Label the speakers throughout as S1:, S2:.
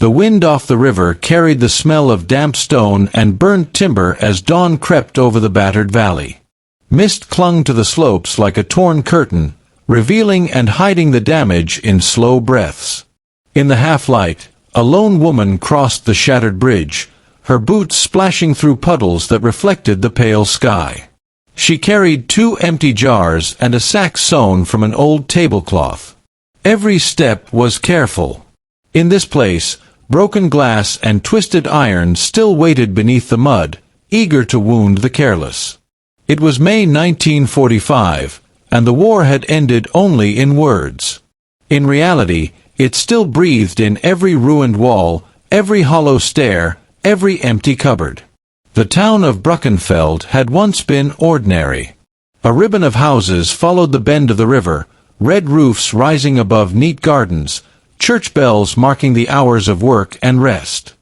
S1: The wind off the river carried the smell of damp stone and burnt timber as dawn crept over the battered valley. Mist clung to the slopes like a torn curtain, revealing and hiding the damage in slow breaths. In the half-light, a lone woman crossed the shattered bridge, her boots splashing through puddles that reflected the pale sky. She carried 2 empty jars and a sack sewn from an old tablecloth. Every step was careful. In this place, broken glass and twisted iron still waited beneath the mud, eager to wound the careless. It was May 1945, and the war had ended only in words. In reality, it still breathed in every ruined wall, every hollow stair, every empty cupboard. The town of Brückenfeld had once been ordinary. A ribbon of houses followed the bend of the river, red roofs rising above neat gardens, church bells marking the hours of work and rest.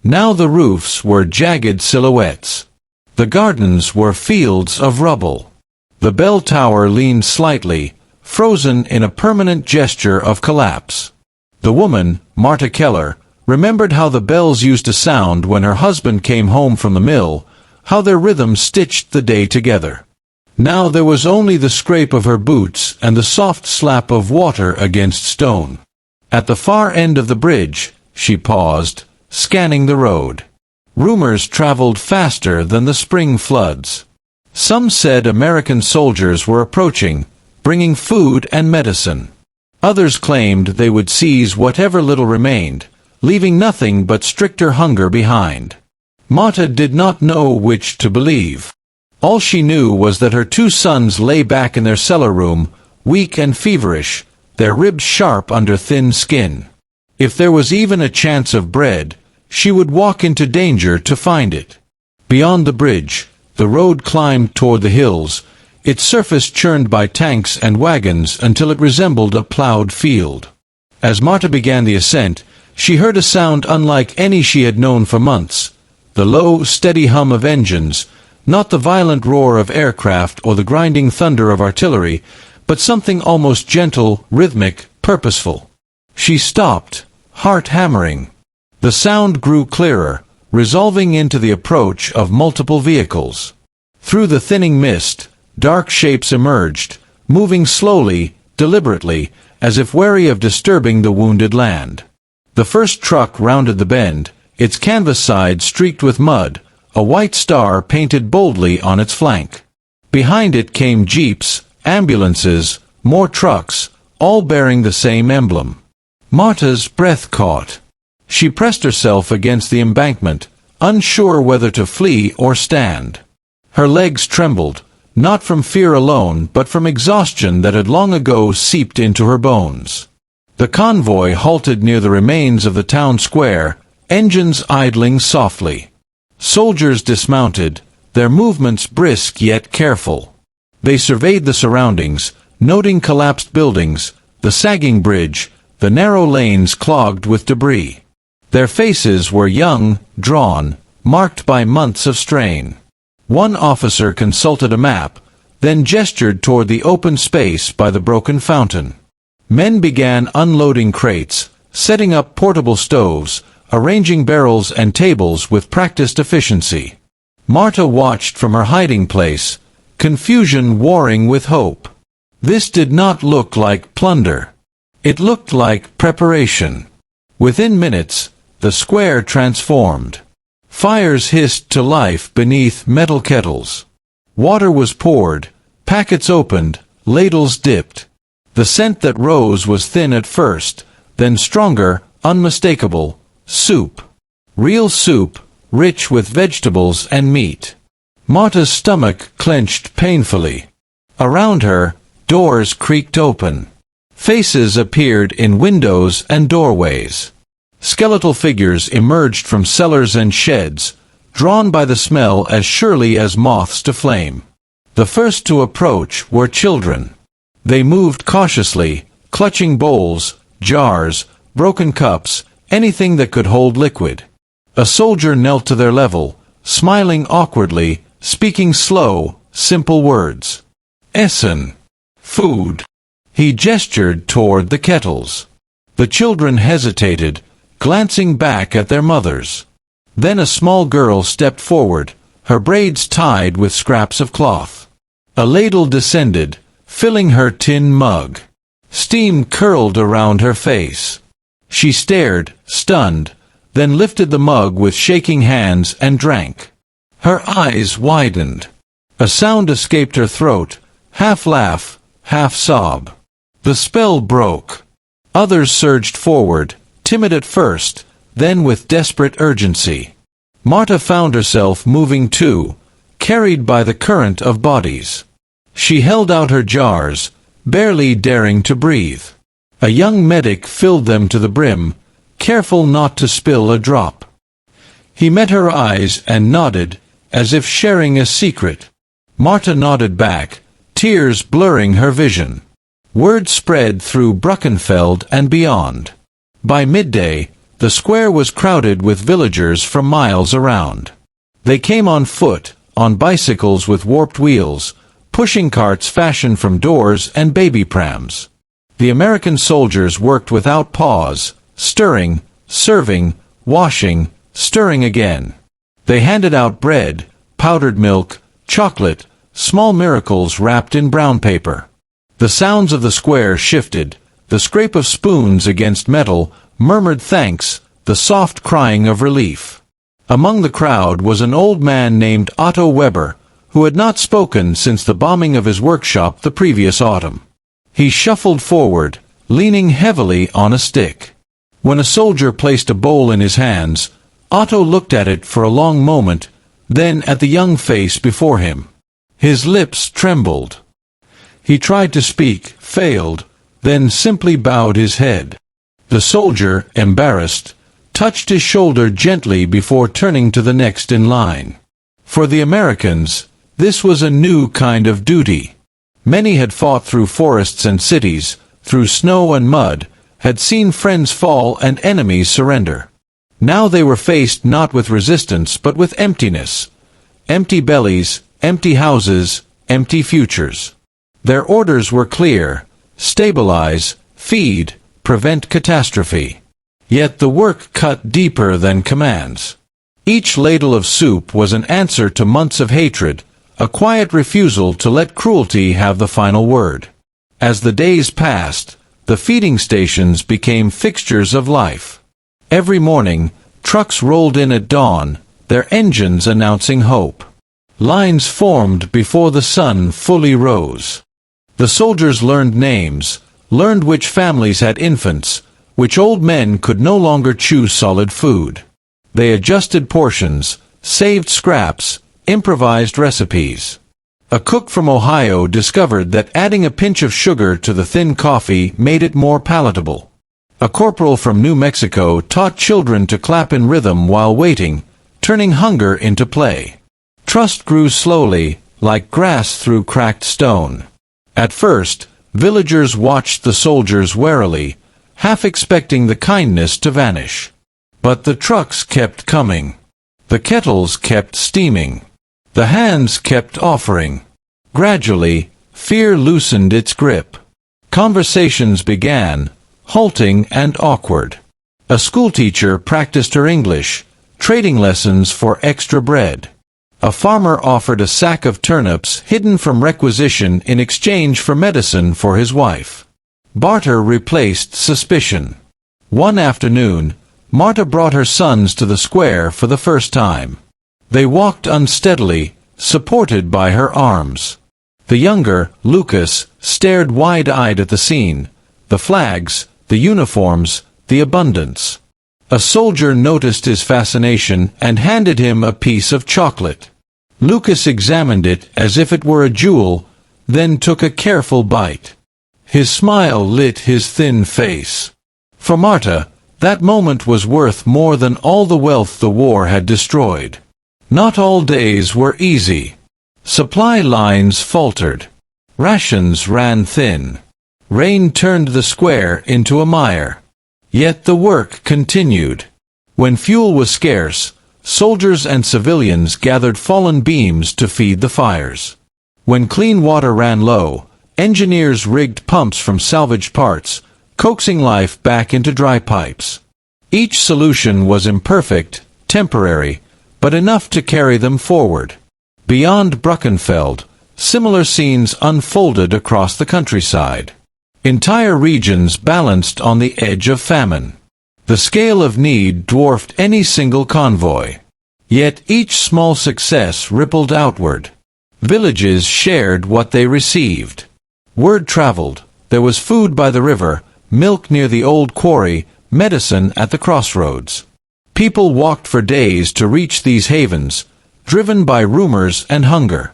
S1: Now the roofs were jagged silhouettes. The gardens were fields of rubble. The bell tower leaned slightly, frozen in a permanent gesture of collapse. The woman, Marta Keller, remembered how the bells used to sound when her husband came home from the mill, how their rhythm stitched the day together. Now there was only the scrape of her boots and the soft slap of water against stone. At the far end of the bridge, she paused, scanning the road. Rumors traveled faster than the spring floods. Some said American soldiers were approaching, bringing food and medicine. Others claimed they would seize whatever little remained, leaving nothing but stricter hunger behind. Marta did not know which to believe. All she knew was that her 2 sons lay back in their cellar room, weak and feverish, their ribs sharp under thin skin. If there was even a chance of bread, she would walk into danger to find it. Beyond the bridge, the road climbed toward the hills, its surface churned by tanks and wagons until it resembled a plowed field. As Marta began the ascent, she heard a sound unlike any she had known for months, the low, steady hum of engines, not the violent roar of aircraft or the grinding thunder of artillery, but something almost gentle, rhythmic, purposeful. She stopped, heart hammering. The sound grew clearer, resolving into the approach of multiple vehicles. Through the thinning mist, dark shapes emerged, moving slowly, deliberately, as if wary of disturbing the wounded land. The first truck rounded the bend, its canvas side streaked with mud, a white star painted boldly on its flank. Behind it came jeeps, ambulances, more trucks, all bearing the same emblem. Marta's breath caught. She pressed herself against the embankment, unsure whether to flee or stand. Her legs trembled, not from fear alone but from exhaustion that had long ago seeped into her bones. The convoy halted near the remains of the town square, engines idling softly. Soldiers dismounted, their movements brisk yet careful. They surveyed the surroundings, noting collapsed buildings, the sagging bridge, the narrow lanes clogged with debris. Their faces were young, drawn, marked by months of strain. One officer consulted a map, then gestured toward the open space by the broken fountain. Men began unloading crates, setting up portable stoves, arranging barrels and tables with practiced efficiency. Marta watched from her hiding place, confusion warring with hope. This did not look like plunder. It looked like preparation. Within minutes, the square transformed. Fires hissed to life beneath metal kettles. Water was poured, packets opened, ladles dipped. The scent that rose was thin at first, then stronger, unmistakable. Soup. Real soup, rich with vegetables and meat. Marta's stomach clenched painfully. Around her, doors creaked open. Faces appeared in windows and doorways. Skeletal figures emerged from cellars and sheds, drawn by the smell as surely as moths to flame. The first to approach were children. They moved cautiously, clutching bowls, jars, broken cups, anything that could hold liquid. A soldier knelt to their level, smiling awkwardly, speaking slow, simple words. Essen. Food. He gestured toward the kettles. The children hesitated, glancing back at their mothers. Then a small girl stepped forward, her braids tied with scraps of cloth. A ladle descended, filling her tin mug. Steam curled around her face. She stared, stunned, then lifted the mug with shaking hands and drank. Her eyes widened. A sound escaped her throat, half laugh, half sob. The spell broke. Others surged forward, timid at first, then with desperate urgency. Marta found herself moving too, carried by the current of bodies. She held out her jars, barely daring to breathe. A young medic filled them to the brim, careful not to spill a drop. He met her eyes and nodded, as if sharing a secret. Marta nodded back, tears blurring her vision. Word spread through Bruckenfeld and beyond. By midday, the square was crowded with villagers from miles around. They came on foot, on bicycles with warped wheels, pushing carts fashioned from doors and baby prams. The American soldiers worked without pause, stirring, serving, washing, stirring again. They handed out bread, powdered milk, chocolate, small miracles wrapped in brown paper. The sounds of the square shifted, the scrape of spoons against metal, murmured thanks, the soft crying of relief. Among the crowd was an old man named Otto Weber, who had not spoken since the bombing of his workshop the previous autumn. He shuffled forward, leaning heavily on a stick. When a soldier placed a bowl in his hands, Otto looked at it for a long moment, then at the young face before him. His lips trembled. He tried to speak, failed, then simply bowed his head. The soldier, embarrassed, touched his shoulder gently before turning to the next in line. For the Americans, this was a new kind of duty. Many had fought through forests and cities, through snow and mud, had seen friends fall and enemies surrender. Now they were faced not with resistance but with emptiness. Empty bellies, empty houses, empty futures. Their orders were clear: stabilize, feed, prevent catastrophe. Yet the work cut deeper than commands. Each ladle of soup was an answer to months of hatred, a quiet refusal to let cruelty have the final word. As the days passed, the feeding stations became fixtures of life. Every morning, trucks rolled in at dawn, their engines announcing hope. Lines formed before the sun fully rose. The soldiers learned names, learned which families had infants, which old men could no longer chew solid food. They adjusted portions, saved scraps, improvised recipes. A cook from Ohio discovered that adding a pinch of sugar to the thin coffee made it more palatable. A corporal from New Mexico taught children to clap in rhythm while waiting, turning hunger into play. Trust grew slowly, like grass through cracked stone. At first, villagers watched the soldiers warily, half expecting the kindness to vanish. But the trucks kept coming. The kettles kept steaming. The hands kept offering. Gradually, fear loosened its grip. Conversations began, halting and awkward. A schoolteacher practiced her English, trading lessons for extra bread. A farmer offered a sack of turnips hidden from requisition in exchange for medicine for his wife. Barter replaced suspicion. One afternoon, Marta brought her sons to the square for the first time. They walked unsteadily, supported by her arms. The younger, Lucas, stared wide-eyed at the scene, the flags, the uniforms, the abundance. A soldier noticed his fascination and handed him a piece of chocolate. Lucas examined it as if it were a jewel, then took a careful bite. His smile lit his thin face. For Marta, that moment was worth more than all the wealth the war had destroyed. Not all days were easy. Supply lines faltered. Rations ran thin. Rain turned the square into a mire. Yet the work continued. When fuel was scarce, soldiers and civilians gathered fallen beams to feed the fires. When clean water ran low, engineers rigged pumps from salvaged parts, coaxing life back into dry pipes. Each solution was imperfect, temporary, but enough to carry them forward. Beyond Brückenfeld, similar scenes unfolded across the countryside. Entire regions balanced on the edge of famine. The scale of need dwarfed any single convoy. Yet each small success rippled outward. Villages shared what they received. Word traveled. There was food by the river, milk near the old quarry, medicine at the crossroads. People walked for days to reach these havens, driven by rumors and hunger.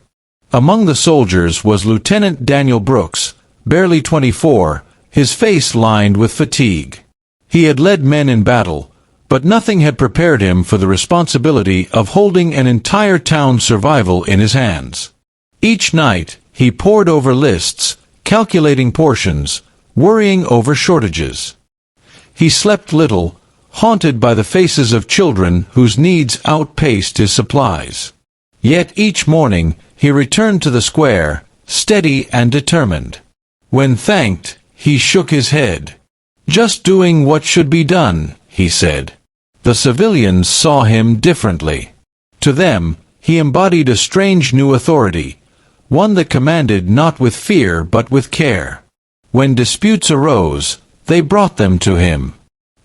S1: Among the soldiers was Lieutenant Daniel Brooks, barely 24, his face lined with fatigue. He had led men in battle, but nothing had prepared him for the responsibility of holding an entire town's survival in his hands. Each night, he pored over lists, calculating portions, worrying over shortages. He slept little, haunted by the faces of children whose needs outpaced his supplies. Yet each morning, he returned to the square, steady and determined. When thanked, he shook his head. "Just doing what should be done," he said. The civilians saw him differently. To them, he embodied a strange new authority, one that commanded not with fear but with care. When disputes arose, they brought them to him.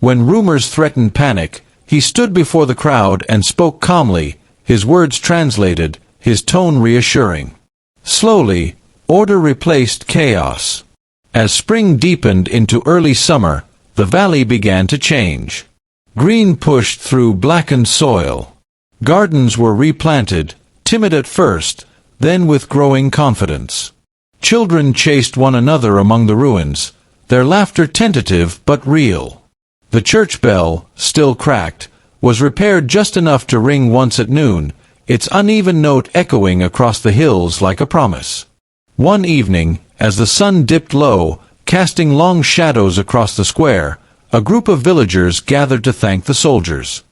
S1: When rumors threatened panic, he stood before the crowd and spoke calmly, his words translated, his tone reassuring. Slowly, order replaced chaos. As spring deepened into early summer, the valley began to change. Green pushed through blackened soil. Gardens were replanted, timid at first, then with growing confidence. Children chased one another among the ruins, their laughter tentative but real. The church bell, still cracked, was repaired just enough to ring once at noon, its uneven note echoing across the hills like a promise. One evening, as the sun dipped low, casting long shadows across the square, a group of villagers gathered to thank the soldiers.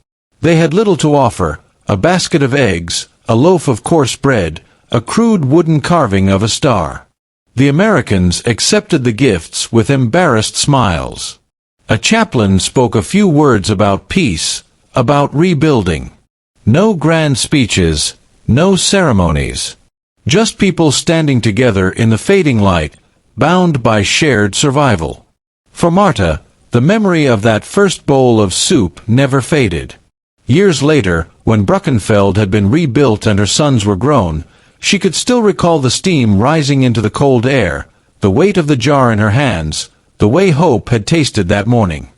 S1: They had little to offer, a basket of eggs, a loaf of coarse bread, a crude wooden carving of a star. The Americans accepted the gifts with embarrassed smiles. A chaplain spoke a few words about peace, about rebuilding. No grand speeches, no ceremonies. Just people standing together in the fading light, bound by shared survival. For Marta, the memory of that first bowl of soup never faded. Years later, when Brückenfeld had been rebuilt and her sons were grown, she could still recall the steam rising into the cold air, the weight of the jar in her hands, the way hope had tasted that morning.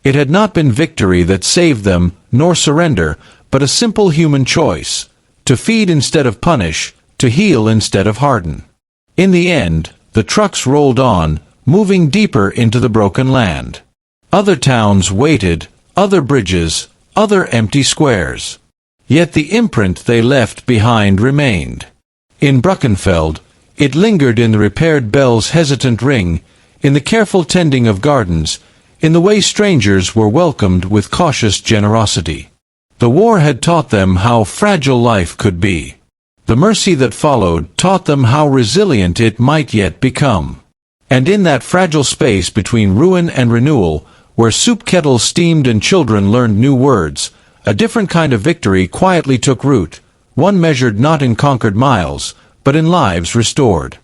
S1: It had not been victory that saved them, nor surrender, but a simple human choice, to feed instead of punish, to heal instead of harden. In the end, the trucks rolled on, moving deeper into the broken land. Other towns waited, other bridges, other empty squares. Yet the imprint they left behind remained. In Brückenfeld, it lingered in the repaired bell's hesitant ring, in the careful tending of gardens, in the way strangers were welcomed with cautious generosity. The war had taught them how fragile life could be. The mercy that followed taught them how resilient it might yet become. And in that fragile space between ruin and renewal, where soup kettles steamed and children learned new words, a different kind of victory quietly took root, one measured not in conquered miles, but in lives restored.